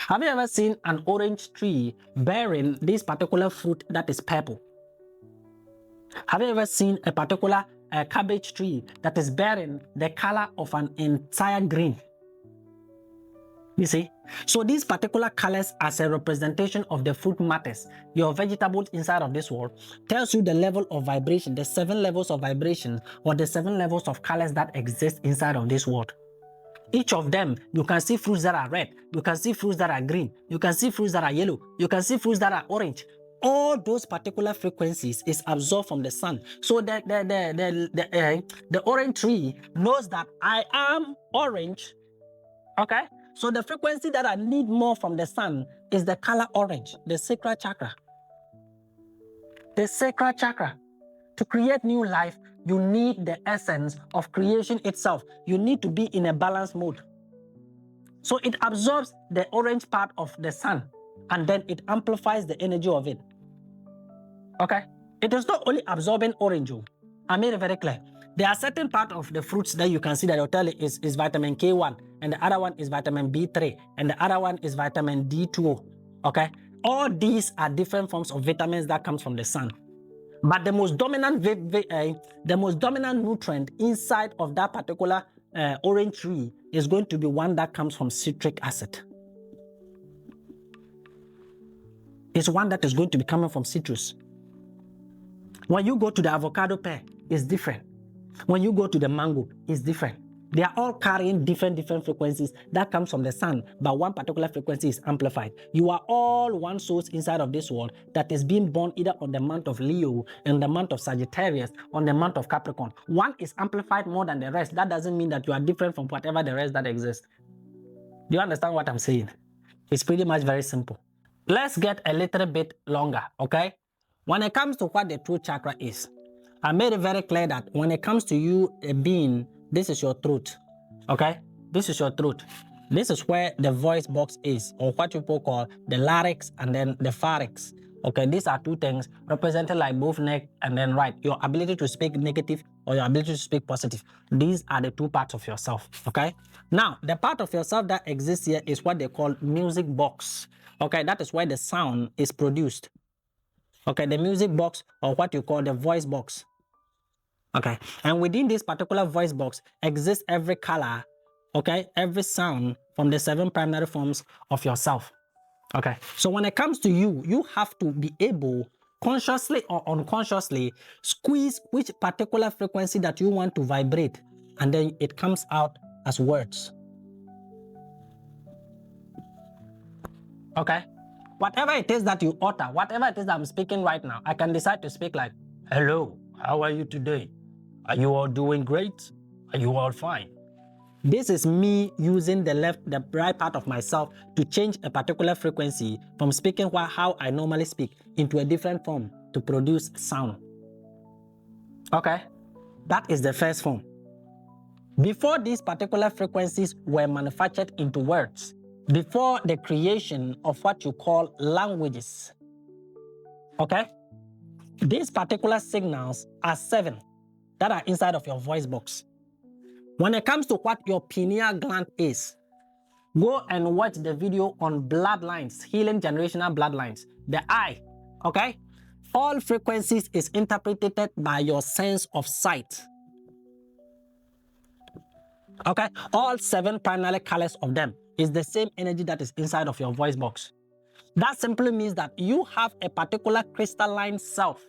Have you ever seen an orange tree bearing this particular fruit that is purple? Have you ever seen a particular cabbage tree that is bearing the color of an entire green? You see? So these particular colors as a representation of the fruit matters. Your vegetables inside of this world tells you the level of vibration, the 7 levels of vibration or the 7 levels of colors that exist inside of this world. Each of them, you can see fruits that are red, you can see fruits that are green, you can see fruits that are yellow, you can see fruits that are orange. All those particular frequencies is absorbed from the sun. So the orange tree knows that I am orange. Okay? So the frequency that I need more from the sun is the color orange, the sacral chakra. The sacral chakra. To create new life, you need the essence of creation itself. You need to be in a balanced mode. So it absorbs the orange part of the sun and then it amplifies the energy of it. Okay? It is not only absorbing orange. I made it very clear. There are certain parts of the fruits that you can see that will tell you is vitamin K1, and the other one is vitamin B3, and the other one is vitamin D2. Okay? All these are different forms of vitamins that comes from the sun. But the most dominant nutrient inside of that particular orange tree is going to be one that comes from citric acid. It's one that is going to be coming from citrus. When you go to the avocado pear, it's different. When you go to the mango, it's different. They are all carrying different frequencies that comes from the sun, but one particular frequency is amplified. You are all one soul inside of this world that is being born either on the month of Leo, in the month of Sagittarius, on the month of Capricorn. One is amplified more than the rest. That doesn't mean that you are different from whatever the rest that exists. Do you understand what I'm saying? It's pretty much very simple. Let's get a little bit longer, okay? When it comes to what the throat chakra is, I made it very clear that when it comes to you being, this is your throat, okay? This is your throat. This is where the voice box is, or what people call the larynx and then the pharynx. Okay, these are two things represented like both neck and then right. Your ability to speak negative or your ability to speak positive. These are the two parts of yourself, okay? Now, the part of yourself that exists here is what they call music box. Okay, that is where the sound is produced. Okay, the music box or what you call the voice box. Okay, and within this particular voice box exists every color, okay, every sound from the 7 primary forms of yourself. Okay, so when it comes to you, you have to be able, consciously or unconsciously, squeeze which particular frequency that you want to vibrate, and then it comes out as words. Okay, whatever it is that you utter, whatever it is that I'm speaking right now, I can decide to speak like, hello, how are you today? Are you all doing great? Are you all fine? This is me using the right part of myself to change a particular frequency from speaking how I normally speak into a different form to produce sound. Okay, that is the first form. Before these particular frequencies were manufactured into words, before the creation of what you call languages, okay, these particular signals are 7 that are inside of your voice box. When it comes to what your pineal gland is, go and watch the video on bloodlines, healing generational bloodlines. The eye, okay? All frequencies is interpreted by your sense of sight. Okay? All 7 primary colors of them is the same energy that is inside of your voice box. That simply means that you have a particular crystalline self.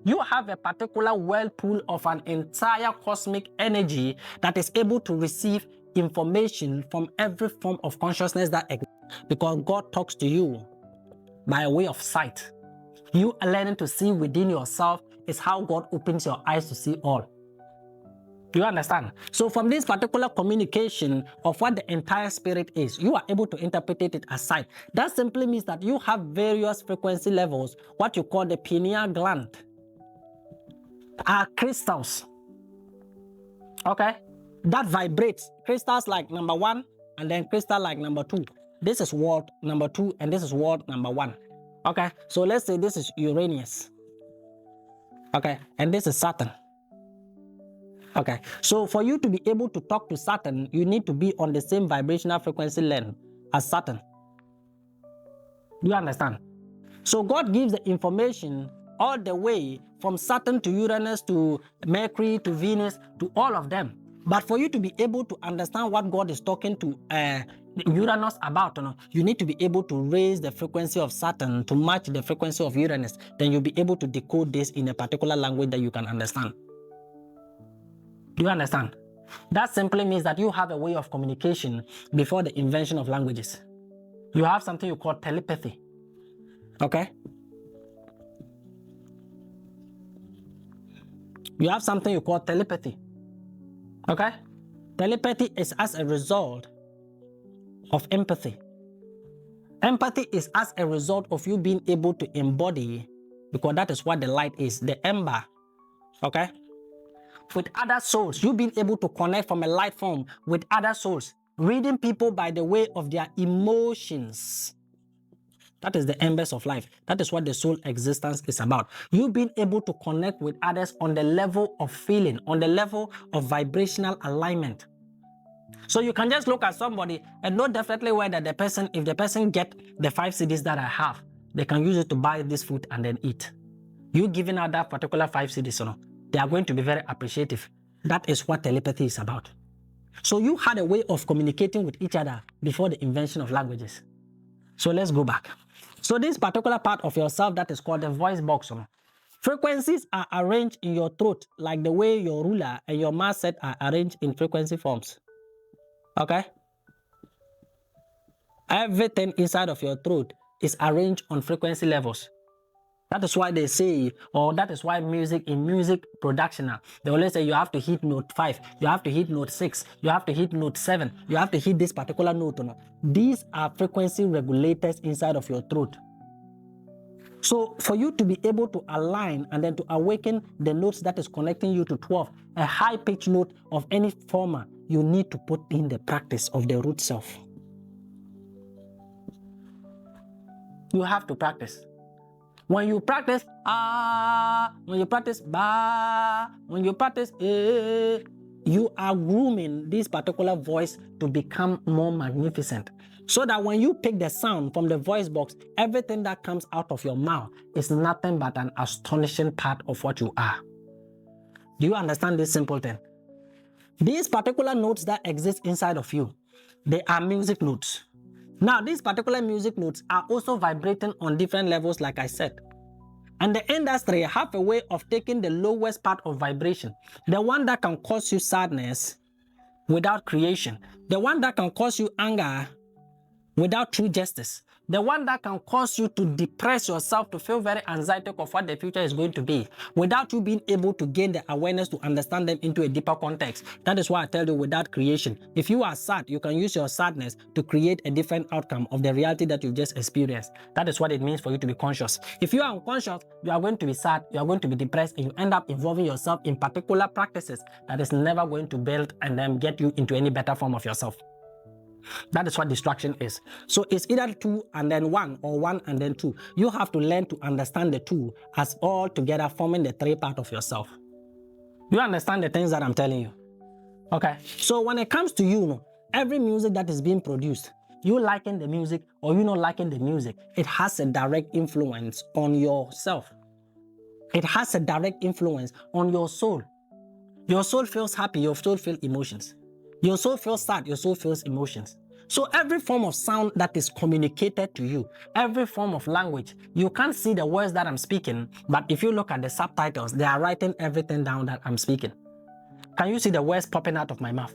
You have a particular whirlpool of an entire cosmic energy that is able to receive information from every form of consciousness that exists, because God talks to you by way of sight. You learning to see within yourself is how God opens your eyes to see all. You understand? So from this particular communication of what the entire spirit is, you are able to interpret it as sight. That simply means that you have various frequency levels, what you call the pineal gland, are crystals, okay, that vibrates. Crystals like number 1 and then crystal like number 2. This is world number 2 and this is world number 1. Okay, so let's say this is Uranus, okay, and this is Saturn. Okay, so for you to be able to talk to Saturn, you need to be on the same vibrational frequency length as Saturn. Do you understand? So God gives the information all the way from Saturn to Uranus to Mercury to Venus to all of them. But for you to be able to understand what God is talking to Uranus about, you need to be able to raise the frequency of Saturn to match the frequency of Uranus. Then you'll be able to decode this in a particular language that you can understand. Do you understand? That simply means that you have a way of communication before the invention of languages. You have something you call telepathy. Okay? You have something you call telepathy. Okay? Telepathy is as a result of empathy. Empathy is as a result of you being able to embody, because that is what the light is, the ember. Okay? With other souls, you being able to connect from a light form with other souls, reading people by the way of their emotions. That is the embers of life. That is what the soul existence is about. You being able to connect with others on the level of feeling, on the level of vibrational alignment. So you can just look at somebody and know definitely whether the person, if the person get the 5 CDs that I have, they can use it to buy this food and then eat. You giving out that particular 5 CDs, they are going to be very appreciative. That is what telepathy is about. So you had a way of communicating with each other before the invention of languages. So let's go back. So this particular part of yourself that is called the voice box, frequencies are arranged in your throat like the way your ruler and your mass set are arranged in frequency forms. Okay? Everything inside of your throat is arranged on frequency levels. That is why they say, or that is why in music production, they always say you have to hit note 5, you have to hit note 6, you have to hit note 7, you have to hit this particular note. These are frequency regulators inside of your throat. So for you to be able to align and then to awaken the notes that is connecting you to 12, a high pitch note of any former, you need to put in the practice of the root self. You have to practice. When you practice when you practice ba, when you practice you are grooming this particular voice to become more magnificent. So that when you pick the sound from the voice box, everything that comes out of your mouth is nothing but an astonishing part of what you are. Do you understand this simple thing? These particular notes that exist inside of you, they are music notes. Now, these particular music notes are also vibrating on different levels, like I said. And the industry have a way of taking the lowest part of vibration, the one that can cause you sadness without creation, the one that can cause you anger without true justice, the one that can cause you to depress yourself, to feel very anxiety of what the future is going to be, without you being able to gain the awareness to understand them into a deeper context. That is why I tell you, without creation. If you are sad, you can use your sadness to create a different outcome of the reality that you've just experienced. That is what it means for you to be conscious. If you are unconscious, you are going to be sad, you are going to be depressed, and you end up involving yourself in particular practices that is never going to build and then get you into any better form of yourself. That is what distraction is. So it's either 2 and then 1 or 1 and then 2. You have to learn to understand the 2 as all together forming the 3 part of yourself. You understand the things that I'm telling you? Okay. So when it comes to you, every music that is being produced, you liking the music or you not liking the music, it has a direct influence on yourself. It has a direct influence on your soul. Your soul feels happy, your soul feels emotions. Your soul feels sad, your soul feels emotions. So every form of sound that is communicated to you, every form of language, you can't see the words that I'm speaking, but if you look at the subtitles, they are writing everything down that I'm speaking. Can you see the words popping out of my mouth?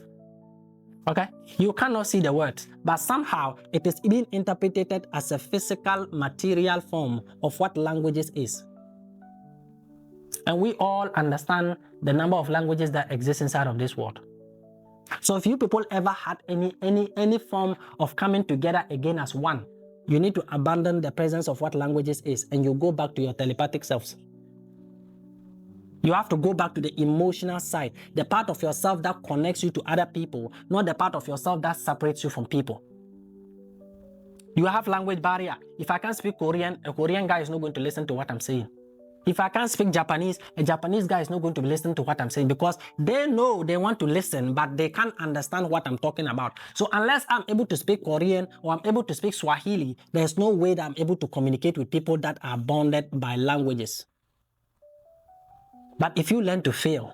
Okay? You cannot see the words, but somehow it is being interpreted as a physical, material form of what languages is. And we all understand the number of languages that exist inside of this world. So if you people ever had any form of coming together again as one, you need to abandon the presence of what languages is and you go back to your telepathic selves. You have to go back to the emotional side, the part of yourself that connects you to other people, not the part of yourself that separates you from people. You have language barrier. If I can't speak Korean, a Korean guy is not going to listen to what I'm saying. If I can't speak Japanese, a Japanese guy is not going to be listening to what I'm saying because they know they want to listen, but they can't understand what I'm talking about. So unless I'm able to speak Korean or I'm able to speak Swahili, there's no way that I'm able to communicate with people that are bounded by languages. But if you learn to feel,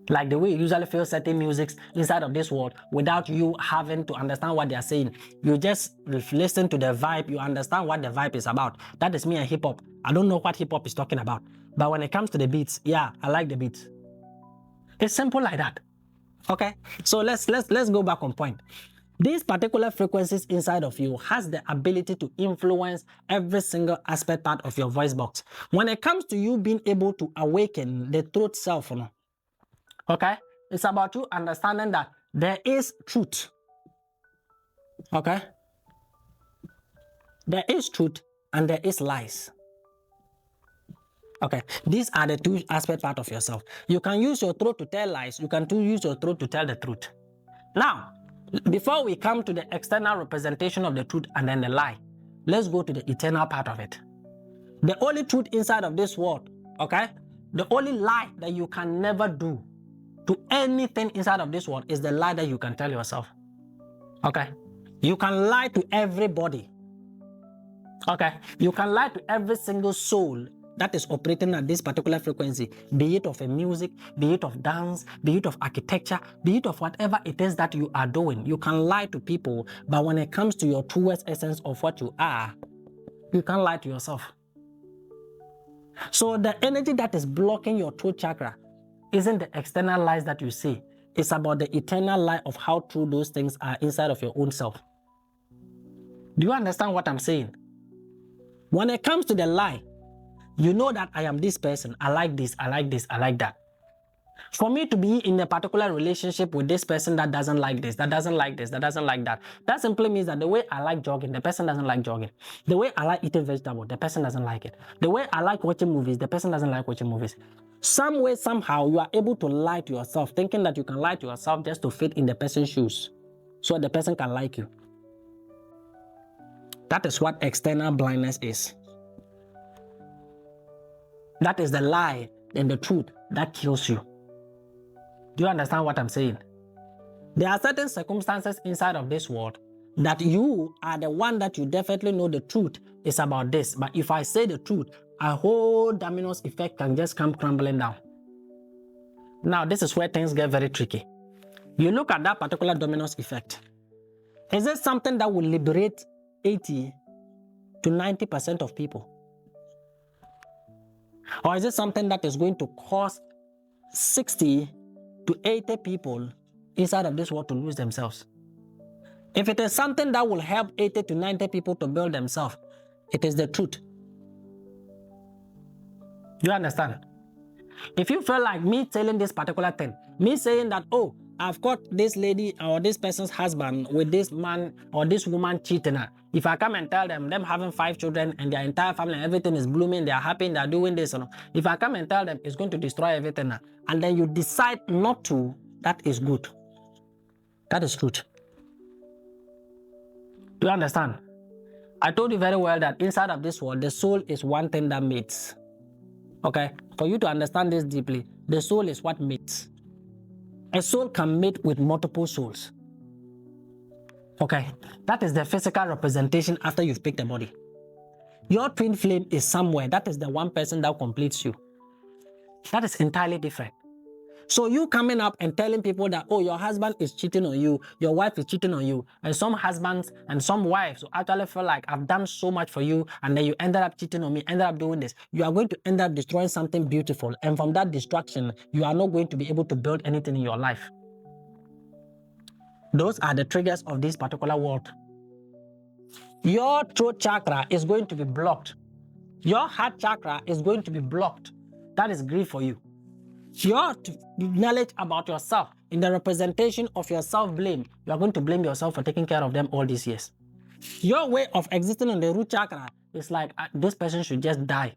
like the way you usually feel certain musics inside of this world without you having to understand what they are saying, you just listen to the vibe, you understand what the vibe is about. That is me and hip-hop. I don't know what hip-hop is talking about, but when it comes to the beats, yeah, I like the beats. It's simple like that. Okay, so let's go back on point. These particular frequencies inside of you has the ability to influence every single aspect part of your voice box. When it comes to you being able to awaken the truth self, okay, it's about you understanding that there is truth. Okay, there is truth and there is lies. Okay, these are the two aspect part of yourself. You can use your throat to tell lies, you can use your throat to tell the truth. Now, before we come to the external representation of the truth and then the lie, let's go to the eternal part of it. The only truth inside of this world, okay, the only lie that you can never do to anything inside of this world is the lie that you can tell yourself. Okay, you can lie to everybody. Okay, you can lie to every single soul that is operating at this particular frequency, be it of a music, be it of dance, be it of architecture, be it of whatever it is that you are doing. You can lie to people, but when it comes to your truest essence of what you are, you can't lie to yourself. So the energy that is blocking your throat chakra isn't the external lies that you see. It's about the eternal lie of how true those things are inside of your own self. Do you understand what I'm saying? When it comes to the lie, you know that I am this person, I like this, I like this, I like that. For me to be in a particular relationship with this person that doesn't like this, that doesn't like this, that doesn't like that, that simply means that the way I like jogging, the person doesn't like jogging. The way I like eating vegetables, the person doesn't like it. The way I like watching movies, the person doesn't like watching movies. Some way, somehow, you are able to lie to yourself, thinking that you can lie to yourself just to fit in the person's shoes, so the person can like you. That is what external blindness is. That is the lie and the truth that kills you. Do you understand what I'm saying? There are certain circumstances inside of this world that you are the one that you definitely know the truth is about this. But if I say the truth, a whole dominoes effect can just come crumbling down. Now, this is where things get very tricky. You look at that particular dominoes effect. Is it something that will liberate 80 to 90% of people? Or is it something that is going to cause 60 to 80 people inside of this world to lose themselves? If it is something that will help 80 to 90 people to build themselves, it is the truth. Do you understand? If you feel like me telling this particular thing, me saying that, oh, I've got this lady or this person's husband with this man or this woman cheating her. If I come and tell them having 5 children and their entire family, everything is blooming, they are happy, they are doing this, if I come and tell them it's going to destroy everything, and then you decide not to, that is good. That is truth. Do you understand? I told you very well that inside of this world, the soul is one thing that mates. Okay? For you to understand this deeply, the soul is what mates. A soul can mate with multiple souls. Okay? That is the physical representation after you've picked a body. Your twin flame is somewhere. That is the one person that completes you. That is entirely different. So you coming up and telling people that, oh, your husband is cheating on you, your wife is cheating on you, and some husbands and some wives actually feel like I've done so much for you, and then you ended up cheating on me, ended up doing this. You are going to end up destroying something beautiful, and from that destruction, you are not going to be able to build anything in your life. Those are the triggers of this particular world. Your throat chakra is going to be blocked. Your heart chakra is going to be blocked. That is grief for you. Your knowledge about yourself, in the representation of your self-blame, you are going to blame yourself for taking care of them all these years. Your way of existing on the root chakra is like, this person should just die.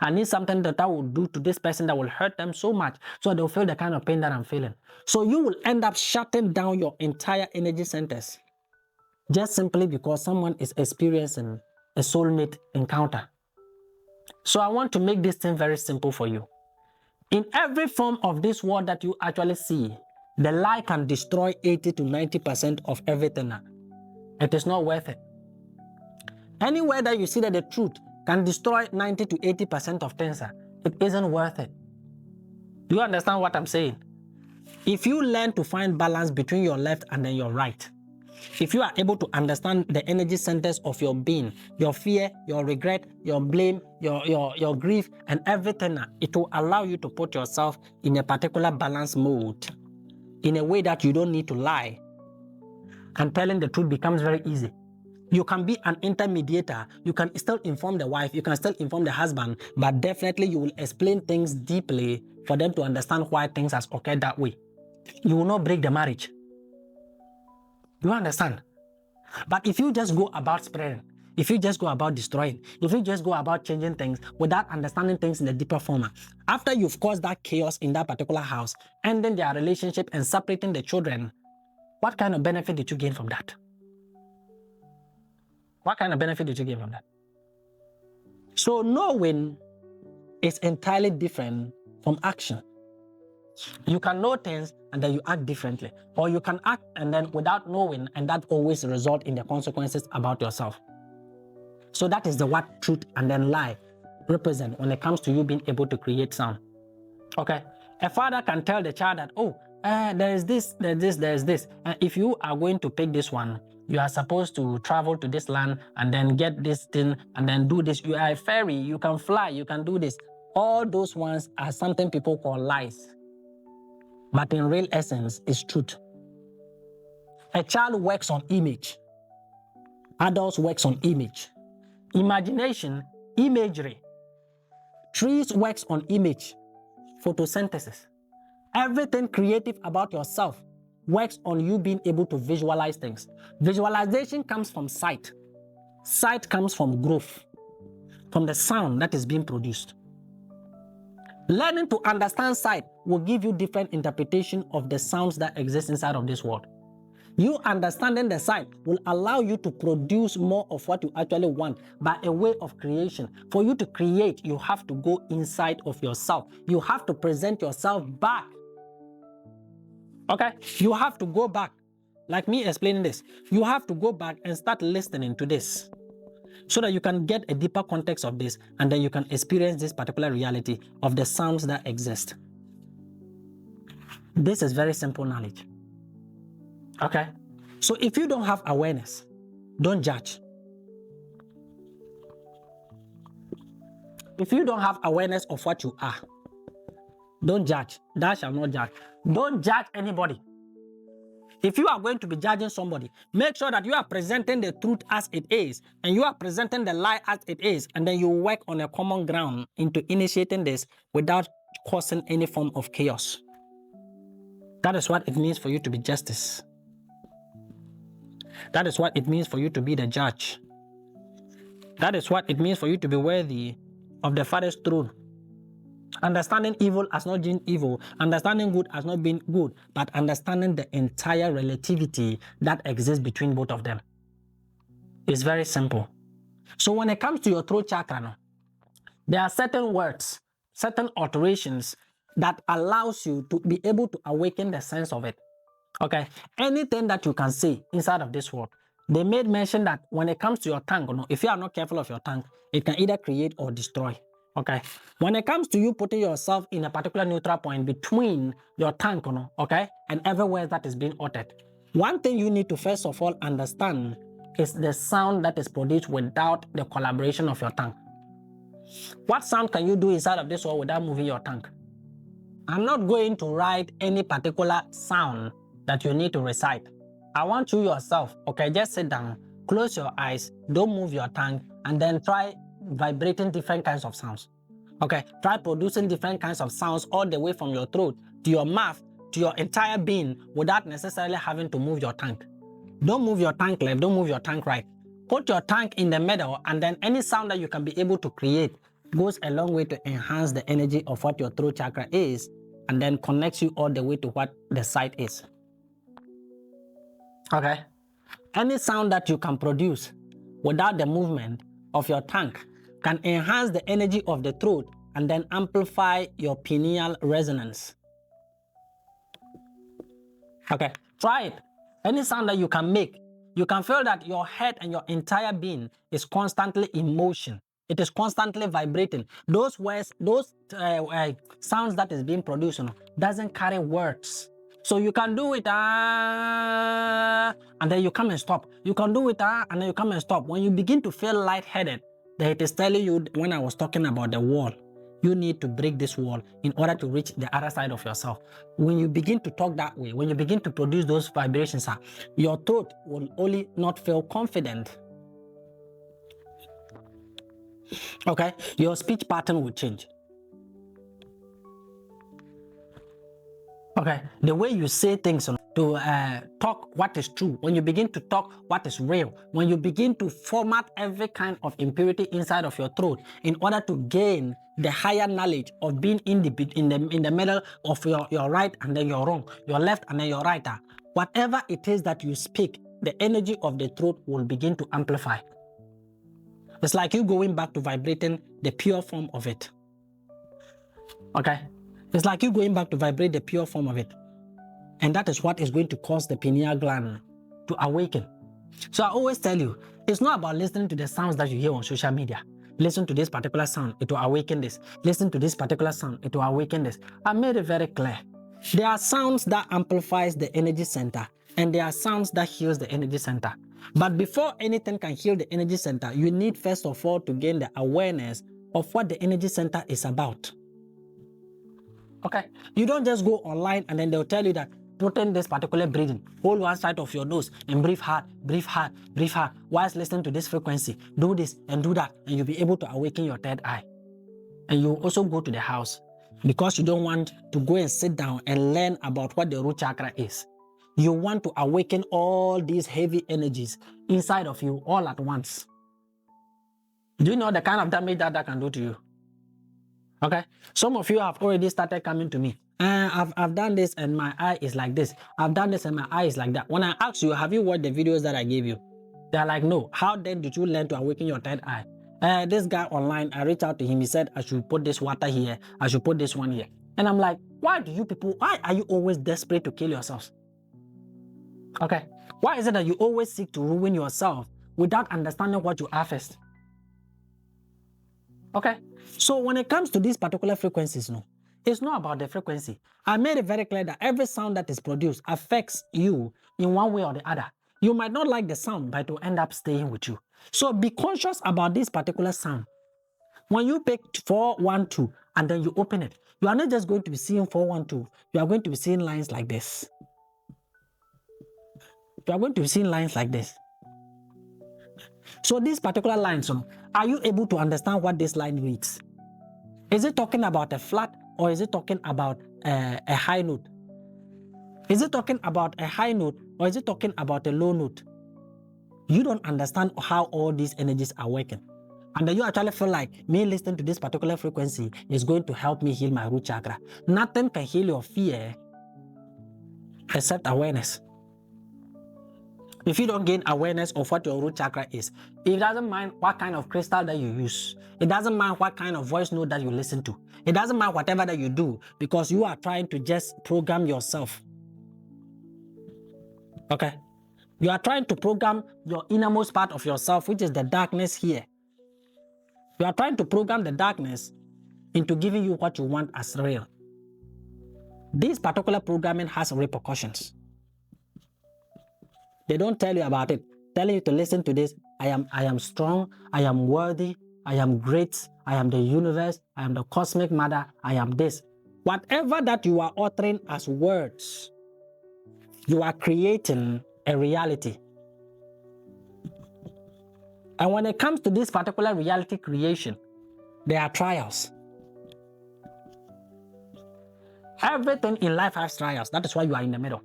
I need something that I will do to this person that will hurt them so much, so they'll feel the kind of pain that I'm feeling. So you will end up shutting down your entire energy centers, just simply because someone is experiencing a soulmate encounter. So I want to make this thing very simple for you. In every form of this world that you actually see, the lie can destroy 80 to 90% of everything. It is not worth it. Anywhere that you see that the truth can destroy 90 to 80% of things, it isn't worth it. Do you understand what I'm saying? If you learn to find balance between your left and then your right, if you are able to understand the energy centers of your being, your fear, your regret, your blame, your grief, and everything, it will allow you to put yourself in a particular balance mode in a way that you don't need to lie. And telling the truth becomes very easy. You can be an intermediator. You can still inform the wife. You can still inform the husband. But definitely you will explain things deeply for them to understand why things has occurred that way. You will not break the marriage. You understand? But if you just go about spreading, if you just go about destroying, if you just go about changing things without understanding things in a deeper form, after you've caused that chaos in that particular house, ending their relationship and separating the children, what kind of benefit did you gain from that? What kind of benefit did you gain from that? So knowing is entirely different from action. You can know things and then you act differently. Or you can act and then without knowing, and that always result in the consequences about yourself. So that is the what truth and then lie represent when it comes to you being able to create sound. Okay? A father can tell the child that, oh, there is this. If you are going to pick this one, you are supposed to travel to this land and then get this thing and then do this. You are a fairy, you can fly, you can do this. All those ones are something people call lies. But in real essence, it's truth. A child works on image. Adults works on image. Imagination, imagery. Trees works on image. Photosynthesis. Everything creative about yourself works on you being able to visualize things. Visualization comes from sight. Sight comes from growth, from the sound that is being produced. Learning to understand sight will give you different interpretation of the sounds that exist inside of this world. You understanding the sight will allow you to produce more of what you actually want by a way of creation. For you to create, you have to go inside of yourself. You have to present yourself back. Okay? You have to go back. Like me explaining this. You have to go back and start listening to this, so that you can get a deeper context of this, and then you can experience this particular reality of the sounds that exist. This is very simple knowledge. Okay? So if you don't have awareness, don't judge. If you don't have awareness of what you are, don't judge. Thou shalt not judge. Don't judge anybody. If you are going to be judging somebody, make sure that you are presenting the truth as it is, and you are presenting the lie as it is, and then you work on a common ground into initiating this without causing any form of chaos. That is what it means for you to be justice. That is what it means for you to be the judge. That is what it means for you to be worthy of the Father's throne. Understanding evil as not being evil, understanding good as not being good, but understanding the entire relativity that exists between both of them. It's very simple. So when it comes to your throat chakra, there are certain words, certain alterations that allows you to be able to awaken the sense of it. Okay? Anything that you can say inside of this world, they made mention that when it comes to your tongue, if you are not careful of your tongue, it can either create or destroy. Okay, when it comes to you putting yourself in a particular neutral point between your tongue, okay, and every word that is being uttered, one thing you need to first of all understand is the sound that is produced without the collaboration of your tongue. What sound can you do inside of this world without moving your tongue? I'm not going to write any particular sound that you need to recite. I want you yourself, okay, just sit down, close your eyes, don't move your tongue, and then try vibrating different kinds of sounds. Okay, try producing different kinds of sounds all the way from your throat to your mouth to your entire being without necessarily having to move your tongue. Don't move your tongue left, don't move your tongue right. Put your tongue in the middle, and then any sound that you can be able to create goes a long way to enhance the energy of what your throat chakra is, and then connects you all the way to what the sight is. Okay, any sound that you can produce without the movement of your tongue can enhance the energy of the throat and then amplify your pineal resonance. Okay, try it. Any sound that you can make, you can feel that your head and your entire being is constantly in motion. It is constantly vibrating. Those words, those sounds that is being produced, doesn't carry words. So you can do it, and then you come and stop. You can do it, and then you come and stop. When you begin to feel lightheaded, then it is telling you, when I was talking about the wall, you need to break this wall in order to reach the other side of yourself. When you begin to talk that way, when you begin to produce those vibrations, your throat will only not feel confident. Okay, your speech pattern will change. Okay, the way you say things, to talk what is true, when you begin to talk what is real, when you begin to format every kind of impurity inside of your throat in order to gain the higher knowledge of being in the middle of your right and then your wrong, your left and then your right, whatever it is that you speak, the energy of the throat will begin to amplify. It's like you going back to vibrating the pure form of it. Okay, it's like you going back to vibrate the pure form of it. And that is what is going to cause the pineal gland to awaken. So I always tell you, it's not about listening to the sounds that you hear on social media. Listen to this particular sound, it will awaken this. Listen to this particular sound, it will awaken this. I made it very clear. There are sounds that amplifies the energy center, and there are sounds that heals the energy center. But before anything can heal the energy center, you need first of all to gain the awareness of what the energy center is about. Okay, you don't just go online and then they'll tell you that put in this particular breathing, hold one side of your nose and breathe hard, breathe hard, breathe hard, whilst listening to this frequency, do this and do that, and you'll be able to awaken your third eye. And you also go to the house because you don't want to go and sit down and learn about what the root chakra is. You want to awaken all these heavy energies inside of you all at once. Do you know the kind of damage that can do to you? Okay, some of you have already started coming to me. I've done this and my eye is like this. I've done this and my eye is like that. When I ask you, have you watched the videos that I gave you? They're like, no. How then did you learn to awaken your third eye? This guy online, I reached out to him. He said, I should put this water here. I should put this one here. And I'm like, why are you always desperate to kill yourselves? Okay, why is it that you always seek to ruin yourself without understanding what you are first? Okay, so when it comes to these particular frequencies, it's not about the frequency. I made it very clear that every sound that is produced affects you in one way or the other. You might not like the sound, but it will end up staying with you. So be conscious about this particular sound. When you pick 412 and then you open it, you are not just going to be seeing 412. You are going to be seeing lines like this. You are going to be seeing lines like this. So these particular lines, are you able to understand what this line reads? Is it talking about a flat or is it talking about a high note? Is it talking about a high note or is it talking about a low note? You don't understand how all these energies are working. And then you actually feel like me listening to this particular frequency is going to help me heal my root chakra. Nothing can heal your fear except awareness. If you don't gain awareness of what your root chakra is, it doesn't mind what kind of crystal that you use. It doesn't mind what kind of voice note that you listen to. It doesn't mind whatever that you do, because you are trying to just program yourself. Okay? You are trying to program your innermost part of yourself, which is the darkness here. You are trying to program the darkness into giving you what you want as real. This particular programming has repercussions. They don't tell you about it. Telling you to listen to this. I am strong. I am worthy. I am great. I am the universe. I am the cosmic mother. I am this. Whatever that you are uttering as words, you are creating a reality. And when it comes to this particular reality creation, there are trials. Everything in life has trials. That is why you are in the middle.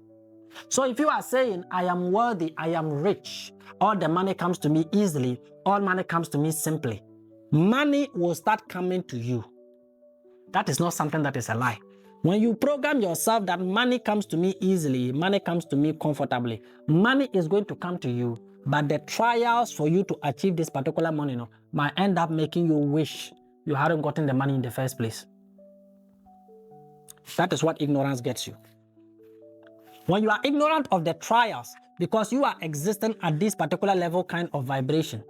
So if you are saying, I am worthy, I am rich, all the money comes to me easily, all money comes to me simply, money will start coming to you. That is not something that is a lie. When you program yourself that money comes to me easily, money comes to me comfortably, money is going to come to you, but the trials for you to achieve this particular money might end up making you wish you hadn't gotten the money in the first place. That is what ignorance gets you. When you are ignorant of the trials, because you are existing at this particular level kind of vibration,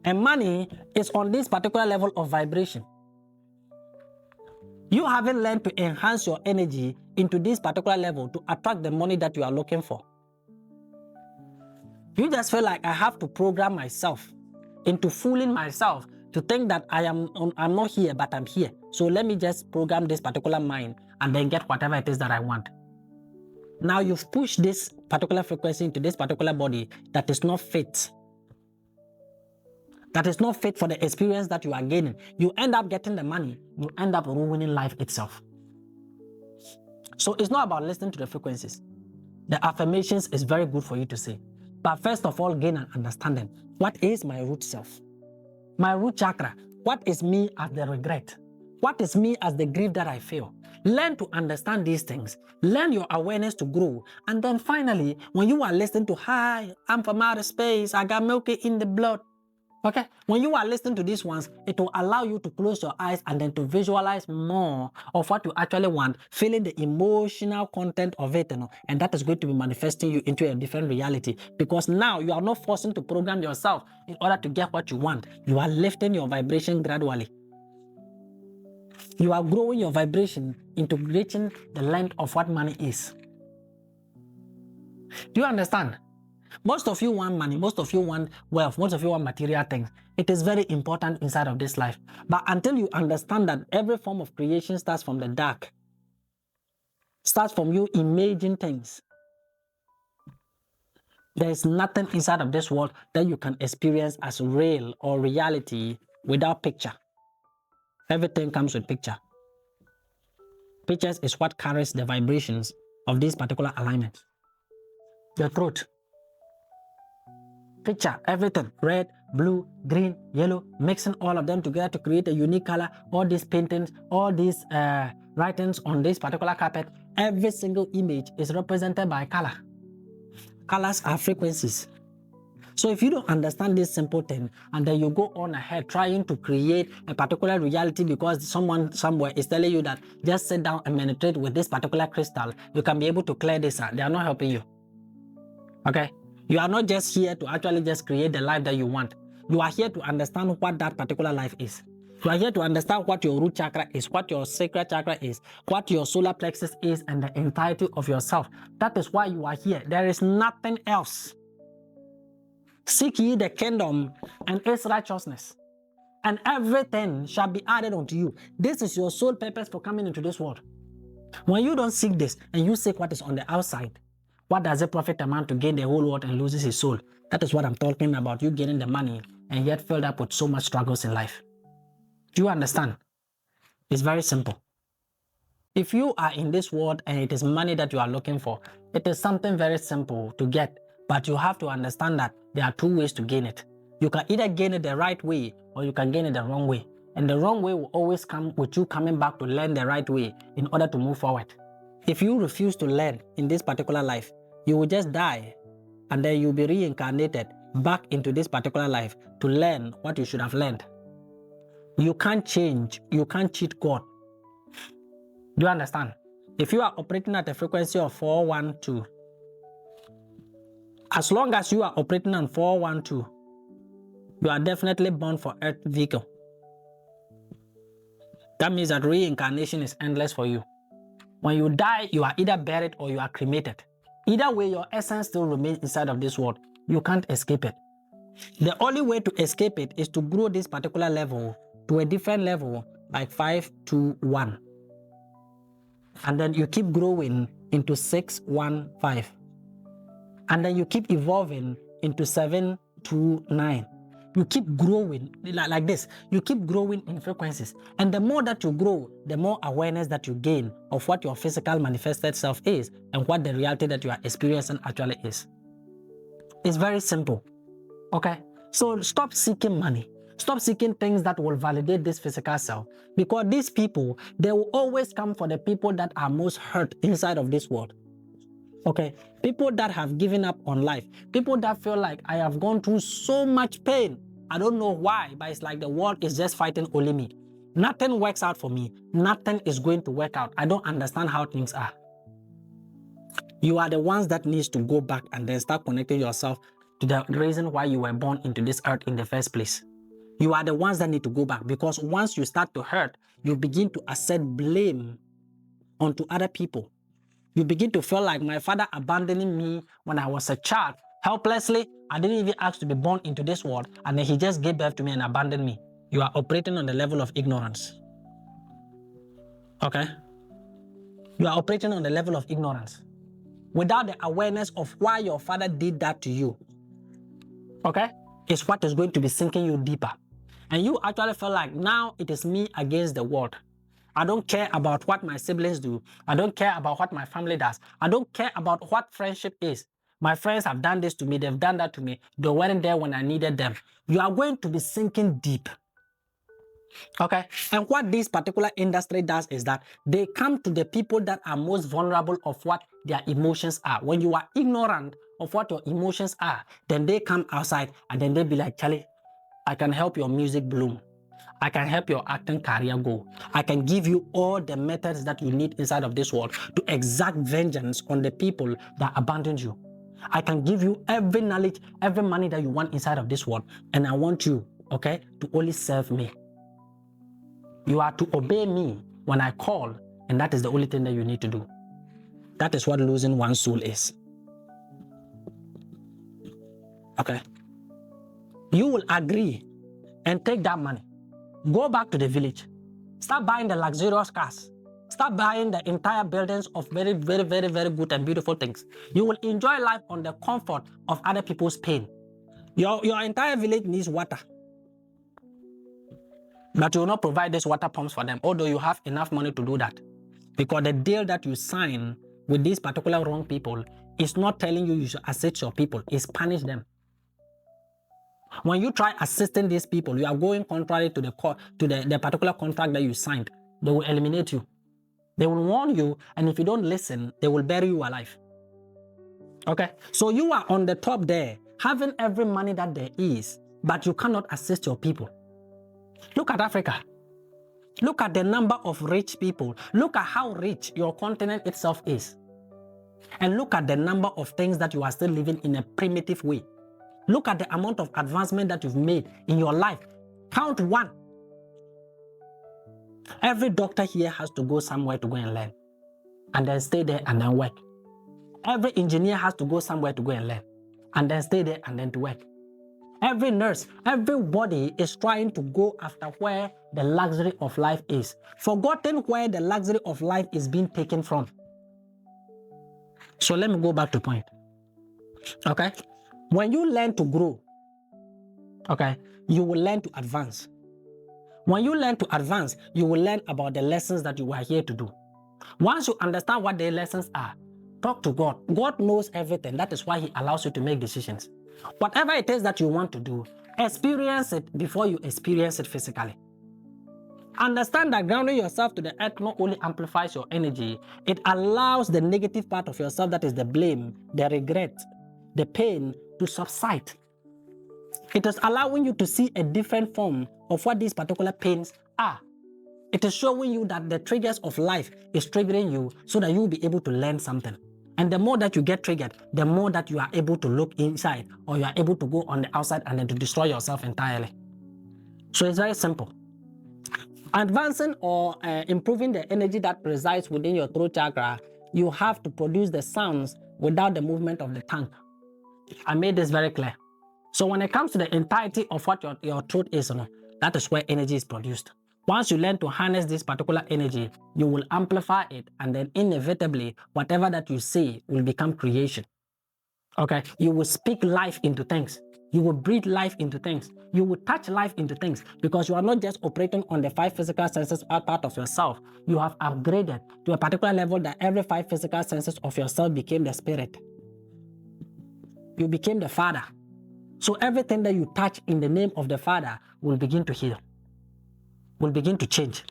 and money is on this particular level of vibration, you haven't learned to enhance your energy into this particular level to attract the money that you are looking for. You just feel like I have to program myself into fooling myself to think that I'm not here, but I'm here. So let me just program this particular mind and then get whatever it is that I want. Now you've pushed this particular frequency into this particular body that is not fit. That is not fit for the experience that you are gaining. You end up getting the money, you end up ruining life itself. So it's not about listening to the frequencies. The affirmations is very good for you to say. But first of all, gain an understanding. What is my root self? My root chakra. What is me as the regret? What is me as the grief that I feel? Learn to understand these things. Learn your awareness to grow. And then finally, when you are listening to, hi, I'm from outer space, I got milky in the blood. Okay, when you are listening to these ones, it will allow you to close your eyes and then to visualize more of what you actually want, feeling the emotional content of it, and that is going to be manifesting you into a different reality, because now you are not forcing to program yourself in order to get what you want. You are lifting your vibration gradually. You are growing your vibration into reaching the length of what money is. Do you understand? Most of you want money, most of you want wealth, most of you want material things. It is very important inside of this life. But until you understand that every form of creation starts from the dark, starts from you imagining things, there is nothing inside of this world that you can experience as real or reality without picture. Everything comes with picture. Pictures is what carries the vibrations of this particular alignment. The throat. Picture, everything, red, blue, green, yellow, mixing all of them together to create a unique color. All these paintings, all these writings on this particular carpet, every single image is represented by color. Colors are frequencies. So if you don't understand this simple thing, and then you go on ahead trying to create a particular reality because someone somewhere is telling you that just sit down and meditate with this particular crystal, you can be able to clear this out. They are not helping you. Okay? You are not just here to actually just create the life that you want. You are here to understand what that particular life is. You are here to understand what your root chakra is, what your sacral chakra is, what your solar plexus is, and the entirety of yourself. That is why you are here. There is nothing else. Seek ye the kingdom and its righteousness, and everything shall be added unto you. This is your sole purpose for coming into this world. When you don't seek this and you seek what is on the outside, what does it profit a man to gain the whole world and loses his soul? That is what I'm talking about. You getting the money and yet filled up with so much struggles in life. Do you understand? It's very simple. If you are in this world and it is money that you are looking for, it is something very simple to get, but you have to understand that there are two ways to gain it. You can either gain it the right way or you can gain it the wrong way. And the wrong way will always come with you coming back to learn the right way in order to move forward. If you refuse to learn in this particular life, you will just die and then you'll be reincarnated back into this particular life to learn what you should have learned. You can't change, you can't cheat God. Do you understand? If you are operating at a frequency of 412, as long as you are operating on 412, you are definitely born for Earth vehicle. That means that reincarnation is endless for you. When you die, you are either buried or you are cremated. Either way, your essence still remains inside of this world. You can't escape it. The only way to escape it is to grow this particular level to a different level, like 5, 2, 1. And then you keep growing into 6, 1, 5. And then you keep evolving into 7, 2, 9. You keep growing like this. You keep growing in frequencies. And the more that you grow, the more awareness that you gain of what your physical manifested self is and what the reality that you are experiencing actually is. It's very simple. Okay? So stop seeking money. Stop seeking things that will validate this physical self. Because these people, they will always come for the people that are most hurt inside of this world. Okay, people that have given up on life, people that feel like I have gone through so much pain, I don't know why, but it's like the world is just fighting only me. Nothing works out for me. Nothing is going to work out. I don't understand how things are. You are the ones that needs to go back and then start connecting yourself to the reason why you were born into this earth in the first place. You are the ones that need to go back, because once you start to hurt, you begin to accept blame onto other people. You begin to feel like my father abandoning me when I was a child, helplessly. I didn't even ask to be born into this world, and then he just gave birth to me and abandoned me. You are operating on the level of ignorance. Okay? You are operating on the level of ignorance without the awareness of why your father did that to you. Okay? It's what is going to be sinking you deeper. And you actually feel like now it is me against the world. I don't care about what my siblings do. I don't care about what my family does. I don't care about what friendship is. My friends have done this to me. They've done that to me. They weren't there when I needed them. You are going to be sinking deep. Okay? And what this particular industry does is that they come to the people that are most vulnerable of what their emotions are. When you are ignorant of what your emotions are, then they come outside and then they be like, Charlie, I can help your music bloom. I can help your acting career go. I can give you all the methods that you need inside of this world to exact vengeance on the people that abandoned you. I can give you every knowledge, every money that you want inside of this world. And I want you, okay, to only serve me. You are to obey me when I call, and that is the only thing that you need to do. That is what losing one's soul is. Okay? You will agree and take that money. Go back to the village. Start buying the luxurious cars. Start buying the entire buildings of very, very, very, very good and beautiful things. You will enjoy life on the comfort of other people's pain. Your entire village needs water. But you will not provide these water pumps for them, although you have enough money to do that. Because the deal that you sign with these particular wrong people is not telling you should assist your people, it's punish them. When you try assisting these people, you are going contrary to the particular contract that you signed. They will eliminate you. They will warn you, and if you don't listen, they will bury you alive. Okay? So you are on the top there, having every money that there is, but you cannot assist your people. Look at Africa. Look at the number of rich people. Look at how rich your continent itself is. And look at the number of things that you are still living in a primitive way. Look at the amount of advancement that you've made in your life. Count one. Every doctor here has to go somewhere to go and learn, and then stay there and then work. Every engineer has to go somewhere to go and learn, and then stay there and then to work. Every nurse, everybody is trying to go after where the luxury of life is, forgotten where the luxury of life is being taken from. So let me go back to point. Okay? When you learn to grow, okay, you will learn to advance. When you learn to advance, you will learn about the lessons that you are here to do. Once you understand what the lessons are, talk to God. God knows everything. That is why He allows you to make decisions. Whatever it is that you want to do, experience it before you experience it physically. Understand that grounding yourself to the earth not only amplifies your energy, it allows the negative part of yourself, that is the blame, the regret, the pain, to subside. It is allowing you to see a different form of what these particular pains are. It is showing you that the triggers of life is triggering you so that you will be able to learn something. And the more that you get triggered, the more that you are able to look inside, or you are able to go on the outside and then to destroy yourself entirely. So it's very simple. Advancing or improving the energy that resides within your throat chakra, you have to produce the sounds without the movement of the tongue. I made this very clear. So when it comes to the entirety of what your throat is, that is where energy is produced. Once you learn to harness this particular energy, you will amplify it, and then inevitably, whatever that you say will become creation. Okay? You will speak life into things. You will breathe life into things. You will touch life into things, because you are not just operating on the 5 physical senses part of yourself. You have upgraded to a particular level that every 5 physical senses of yourself became the spirit. You became the Father. So everything that you touch in the name of the Father will begin to heal, will begin to change,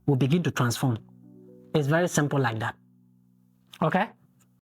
will begin to transform. It's very simple like that. Okay?